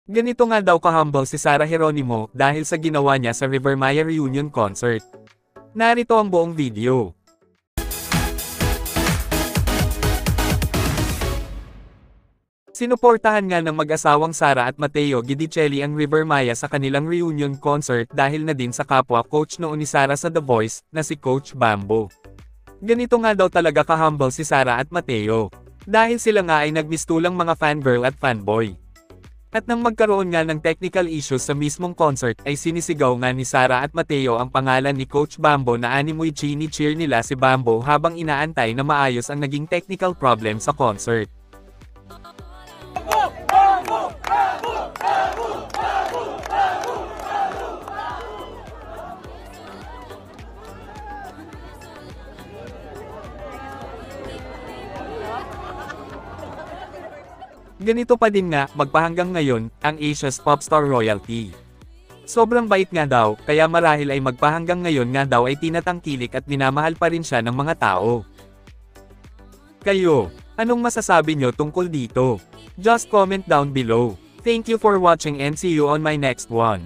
Ganito nga daw ka-humble si Sarah Geronimo dahil sa ginawa niya sa River Maya reunion concert. Narito ang buong video. Sinuportahan nga ng mag-asawang Sara at Mateo Guidicelli ang River Maya sa kanilang reunion concert dahil na din sa kapwa coach noon ni Sara sa The Voice, na si Coach Bambo. Ganito nga daw talaga ka-humble si Sara at Mateo. Dahil sila nga ay nagmistulang mga fangirl at fanboy. At nang magkaroon nga ng technical issues sa mismong concert ay sinisigaw nga ni Sara at Mateo ang pangalan ni Coach Bambo na animoy chini-cheer nila si Bambo habang inaantay na maayos ang naging technical problem sa concert. Ganito pa din nga, magpahanggang ngayon, ang Asia's popstar royalty. Sobrang bait nga daw, kaya marahil ay magpahanggang ngayon nga daw ay tinatangkilik at minamahal pa rin siya ng mga tao. Kayo, anong masasabi nyo tungkol dito? Just comment down below. Thank you for watching and see you on my next one.